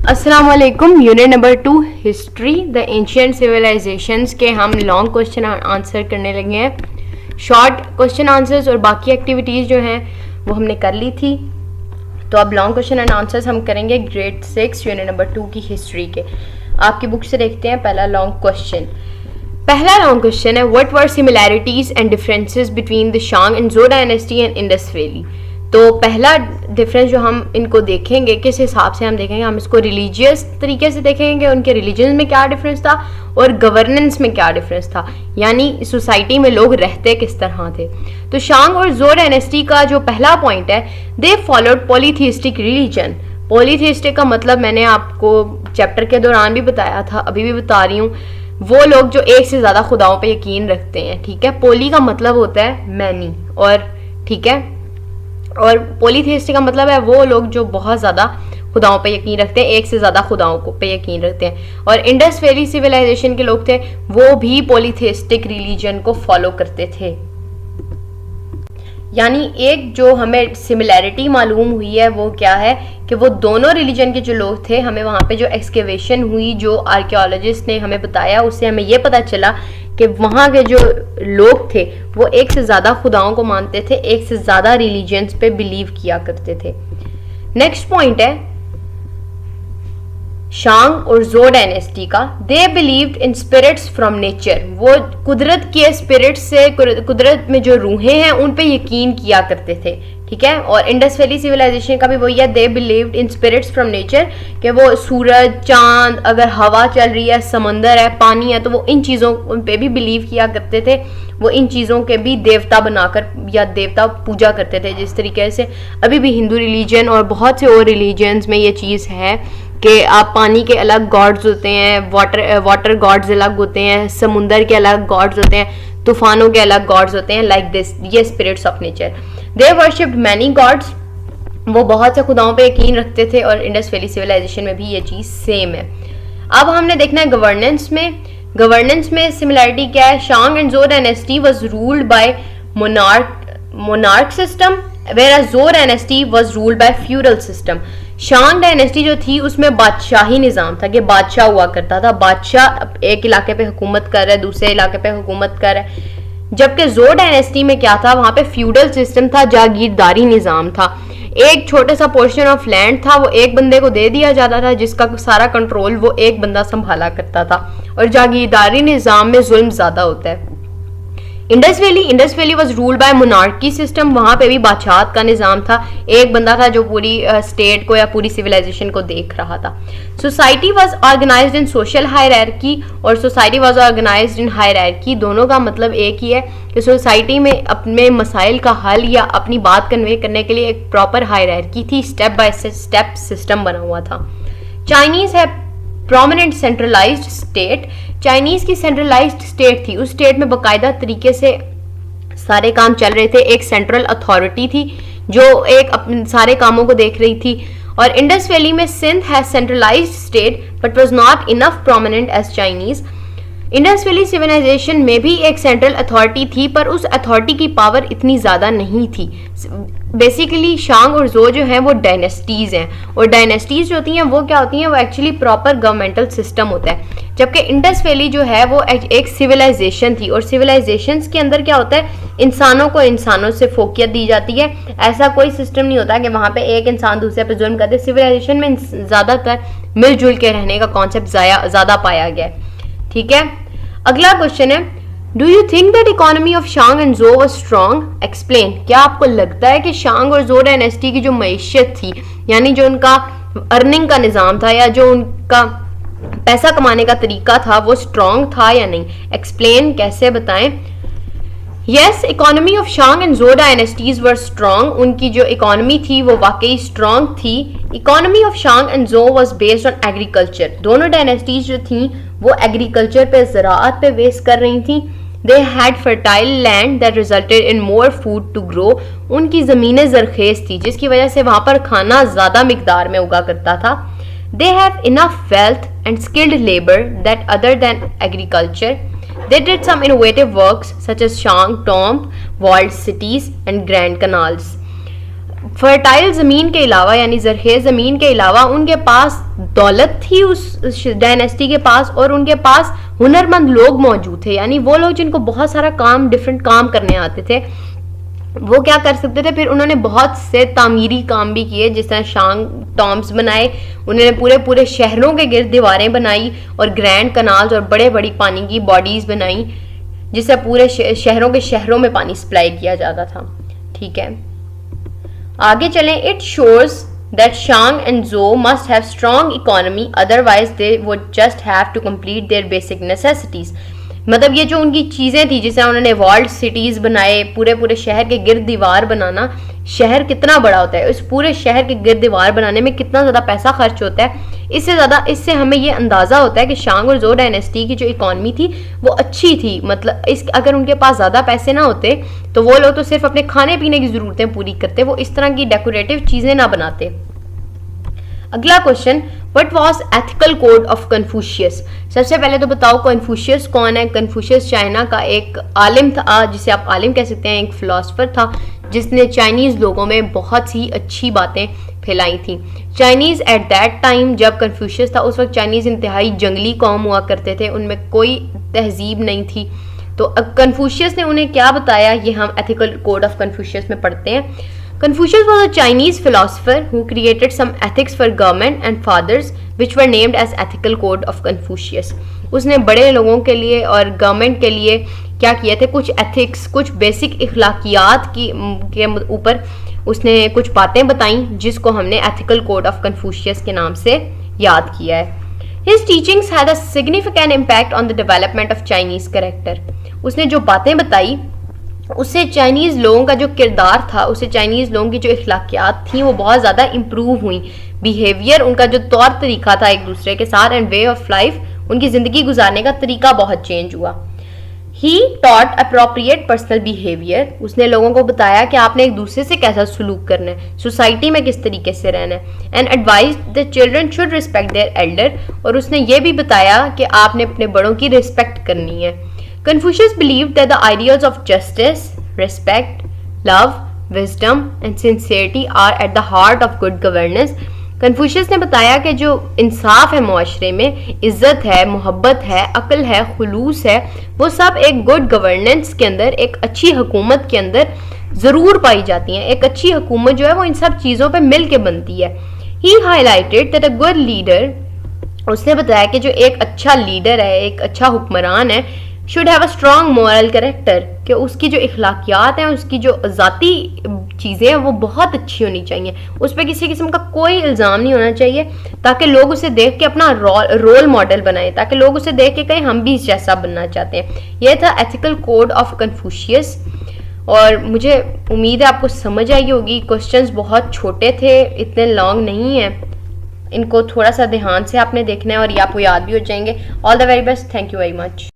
अस्सलाम वालेकुम। Unit number 2 history the ancient civilisations के हम लॉन्ग क्वेश्चन आंसर करने लगे हैं। शॉर्ट क्वेश्चन आंसर्स और बाकी एक्टिविटीज़ जो हैं वो हमने कर ली थी, तो अब लॉन्ग क्वेश्चन एंड आंसर्स हम करेंगे ग्रेड 6 यूनिट नंबर 2 की हिस्ट्री के। आपकी बुक से देखते हैं पहला लॉन्ग क्वेश्चन। पहला लॉन्ग क्वेश्चन है, what were similarities and differences between the Shang and Zhou dynasty and Indus valley. तो पहला डिफरेंस जो हम इनको देखेंगे, किस हिसाब से हम देखेंगे, हम इसको रिलीजियस तरीके से देखेंगे, उनके रिलीजन में क्या डिफरेंस था और गवर्नेंस में क्या डिफरेंस था, यानी सोसाइटी में लोग रहते किस तरह थे। तो शांग और ज़ो डायनेस्टी का जो पहला पॉइंट है, दे फॉलोड पॉलीथिस्टिक रिलीजन। पॉलीथिस्टिक का मतलब मैंने आपको चैप्टर के दौरान भी बताया था, अभी भी बता रही हूँ, वो लोग जो एक से ज़्यादा खुदाओं पे यकीन रखते हैं। ठीक है, पोली का मतलब होता है मैनी, और ठीक है, और पॉलीथिस्टिक का मतलब है वो लोग जो बहुत ज़्यादा खुदाओं पे यकीन रखते हैं, एक से ज़्यादा खुदाओं को पे यकीन रखते हैं। और इंडस वैली सिविलाइजेशन के लोग थे, वो भी पॉलीथिस्टिक रिलीजन को फॉलो करते थे। यानी एक जो हमें सिमिलैरिटी मालूम हुई है वो क्या है कि वो दोनों रिलीजन के जो लोग थे, हमें वहाँ पे जो एक्सकेवेशन हुई, जो आर्कियोलॉजिस्ट ने हमें बताया, उससे हमें ये पता चला कि वहाँ के जो लोग थे वो एक से ज़्यादा खुदाओं को मानते थे, एक से ज़्यादा रिलीजन्स पे बिलीव किया करते थे। नेक्स्ट पॉइंट है शांग और ज़ो डायनेस्टी का, they believed in spirits from nature. वो कुदरत के स्पिरिट्स से, कुदरत में जो रूहें हैं उन पे यकीन किया करते थे। ठीक है, और इंडस वैली सिविलाइजेशन का भी वही है, they believed in spirits from nature, कि वो सूरज, चांद, अगर हवा चल रही है, समंदर है, पानी है, तो वो इन चीज़ों पे भी बिलीव किया करते थे। वो इन चीज़ों के भी देवता बनाकर या देवता पूजा करते थे। जिस तरीके से अभी भी हिंदू रिलीजन और बहुत से और रिलीजन्स में ये चीज़ है कि आप पानी के अलग गॉड्स होते हैं, वाटर गॉड्स अलग होते हैं, समुंदर के अलग गॉड्स होते हैं, तूफानों के अलग गॉड्स होते हैं, लाइक दिस, ये spirits of nature. They worshipped many gods, वो बहुत से खुदाओं पे यकीन रखते थे, और इंडस वैली सिविलाइजेशन में भी ये चीज़ सेम है। अब हमने देखना है गवर्नेंस में। गवर्नेंस में सिमिलैरिटी क्या है, Shang and Zhou dynasty was ruled by monarch system, whereas Zhou dynasty was ruled by feudal system. Shang dynasty जो थी उसमें बादशाही निज़ाम था, कि बादशाह हुआ करता था, बादशाह एक इलाके पे हुकूमत कर रहा है, दूसरे इलाके पे हुकूमत कर रहा है। जबकि ज़ो डायनेस्टी में क्या था, वहाँ पे फ्यूडल सिस्टम था, जागीरदारी निज़ाम था। एक छोटा सा पोर्शन ऑफ लैंड था, वो एक बंदे को दे दिया जाता था, जिसका सारा कंट्रोल वो एक बंदा संभाला करता था, और जागीरदारी निज़ाम में जुल्म ज़्यादा होता है। Indus valley was ruled bye monarchy system, वहाँ पे भी बादशाहत का निज़ाम था, एक बंदा था जो पूरी स्टेट को या पूरी सिविलाइजेशन को देख रहा था। Society was organised in social hierarchy और society was organised in hierarchy, दोनों का मतलब एक ही है कि सोसाइटी में अपने मसाइल का हल या अपनी बात कन्वे करने के लिए एक प्रॉपर हायरार्की थी, स्टेप बाय स्टेप सिस्टम बना हुआ था। चाइनीज़ है प्रोमिनेंट सेंट्रलाइज्ड स्टेट, चाइनीज़ की सेंट्रलाइज्ड स्टेट थी, उस स्टेट में बाकायदा तरीके से सारे काम चल रहे थे, एक सेंट्रल अथॉरिटी थी जो एक अपने सारे कामों को देख रही थी। और इंडस वैली में सिंध है centralised state but was not enough prominent as Chinese. Indus valley civilisation में भी एक सेंट्रल अथॉरिटी थी, पर उस अथॉरिटी की पावर इतनी ज़्यादा नहीं थी। बेसिकली शांग और ज़ो जो हैं वो डायनेस्टीज़ हैं, और डायनेस्टीज़ जो होती हैं वो क्या होती हैं, वो एक्चुअली प्रॉपर गवर्नमेंटल सिस्टम होता है। जबकि इंडस वैली जो है वो एक सिविलाइजेशन थी, और सिविलाइजेशंस के अंदर क्या होता है, इंसानों को इंसानों से फोकियत दी जाती है। ऐसा कोई सिस्टम नहीं होता कि वहाँ पे एक इंसान दूसरे पे जुल्म करते। सिविलाइजेशन में ज़्यादातर मिलजुल के रहने का कॉन्सेप्ट ज़्यादा पाया गया है। ठीक है, अगला क्वेश्चन है, do you think that economy of Shang and Zhou was strong, explain. क्या आपको लगता है कि शांग और ज़ो डायनेस्टी की जो मईशत थी, यानी जो उनका अर्निंग का निज़ाम था या जो उनका पैसा कमाने का तरीका था, वो स्ट्रॉन्ग था या नहीं, एक्सप्लेन, कैसे बताएं। Yes, economy of Shang and Zhou dynasties were strong, उनकी जो इकोनॉमी थी वो वाकई स्ट्रॉन्ग थी। Economy of Shang and Zhou was based on agriculture, दोनों डायनेस्टीज जो थी वो एग्रीकल्चर पे, ज़राअत पे बेस कर रही थी। They had fertile land that resulted in more food to grow, उनकी ज़मीनें ज़रखेज़ थी जिसकी वजह से वहाँ पर खाना ज़्यादा मिकदार में उगा करता था। They have enough wealth and skilled labor that other than agriculture. They did some innovative works such as Shang Tomb, walled cities and grand canals. Fertile ज़मीन के अलावा यानी ज़रख़ेज़ ज़मीन के अलावा उनके पास दौलत थी उस डायनेस्टी के पास, और उनके पास हुनरमंद लोग मौजूद थे, यानी वो लोग जिनको बहुत सारा काम, डिफरेंट काम करने आते थे, वो क्या कर सकते थे। फिर उन्होंने बहुत से तामीरी काम भी किए, जिस तरह शांग टॉम्ब्स बनाए, उन्होंने पूरे पूरे शहरों के गिर्द दीवारें बनाई और ग्रैंड कनाल्स और बड़े बड़ी पानी की बॉडीज़ बनाई, जिससे पूरे शहरों के शहरों में पानी सप्लाई किया जाता था। ठीक है, आगे चलें। It shows that Shang and Zhou must have strong economy, otherwise they would just have to complete their basic necessities. मतलब ये जो उनकी चीज़ें थी, जिसे उन्होंने वॉल्ड सिटीज़ बनाए, पूरे पूरे शहर के गिर्द दीवार बनाना, शहर कितना बड़ा होता है, उस पूरे शहर के गिर्द दीवार बनाने में कितना ज़्यादा पैसा खर्च होता है, इससे हमें ये अंदाज़ा होता है कि शांग और ज़ो डायनेस्टी की जो इकॉनमी थी वो अच्छी थी। मतलब अगर उनके पास ज़्यादा पैसे ना होते तो वो लोग तो सिर्फ अपने खाने पीने की ज़रूरतें पूरी करते, वो इस तरह की डेकोरेटिव चीज़ें ना बनाते। अगला question, what was ethical code of Confucius. सबसे पहले तो बताओ कन्फ्यूशियस कौन है। कन्फ्यूशियस चाइना का एक आलिम था, जिसे आप आलिम कह सकते हैं, एक फिलोसफर था, जिसने चाइनीज़ लोगों में बहुत सी अच्छी बातें फैलाई थी। चाइनीज़ एट दैट टाइम, जब कन्फ्यूशियस था उस वक्त चाइनीज़ इंतहाई जंगली कौम हुआ करते थे, उनमें कोई तहजीब नहीं थी। तो कन्फ्यूशियस ने उन्हें क्या बताया, ये हम एथिकल कोड ऑफ कन्फ्यूशियस में पढ़ते हैं। Confucius was a Chinese philosopher who created some ethics for government and fathers which were named as ethical code of Confucius. उसने बड़े लोगों के लिए और गवर्नमेंट के लिए क्या किए थे, कुछ एथिक्स, कुछ बेसिक इखलाकियात के ऊपर उसने कुछ बातें बताई, जिसको हमने एथिकल कोड ऑफ कन्फ्यूशियस के नाम से याद किया है। His teachings had a significant impact on the development of Chinese character. उसने जो बातें बताई उससे चाइनीज़ लोगों का जो किरदार था, उससे चाइनीज़ लोगों की जो इखलाकियात थी वो बहुत ज़्यादा इम्प्रूव हुई। बिहेवियर, उनका जो तौर तरीका था एक दूसरे के साथ, एंड वे ऑफ लाइफ, उनकी ज़िंदगी गुजारने का तरीका बहुत चेंज हुआ। He taught appropriate personal behaviour, उसने लोगों को बताया कि आपने एक दूसरे से कैसा सलूक करना है, सोसाइटी में किस तरीके से रहना है। And advise the children should respect there Elder, और उसने ये भी बताया कि आपने अपने बड़ों की रिस्पेक्ट करनी है। Confucius believed that the ideals of justice, respect, love, wisdom and sincerity are at the heart of good governance. Confucius ने बताया कि जो इंसाफ है माशरे में, इज्जत है, मोहब्बत है, अक्ल है, खुलूस है, वो सब एक गुड गवर्नेंस के अंदर, एक अच्छी हुकूमत के अंदर ज़रूर पाई जाती हैं। एक अच्छी हुकूमत जो है वो इन सब चीज़ों पे मिल के बनती है। He highlighted that a good leader, उसने बताया कि जो एक अच्छा लीडर है, एक अच्छा हुक्मरान है, should have a strong moral character, कि उसकी जो इखलाकियात हैं, उसकी जो ज़ाती चीज़ें हैं वो बहुत अच्छी होनी चाहिए, उस पर किसी किस्म का कोई इल्ज़ाम नहीं होना चाहिए, ताकि लोग उसे देख के अपना रोल मॉडल बनाएं, ताकि लोग उसे देख के कहें हम भी इस जैसा बनना चाहते हैं। यह था एथिकल कोड ऑफ कन्फ्यूशियस, और मुझे उम्मीद है आपको समझ आई होगी। क्वेश्चंस बहुत छोटे थे, इतने लॉन्ग नहीं हैं, इनको थोड़ा सा ध्यान से आपने देखना है और ये आपको याद भी हो जाएंगे। All the very best, thank you very much.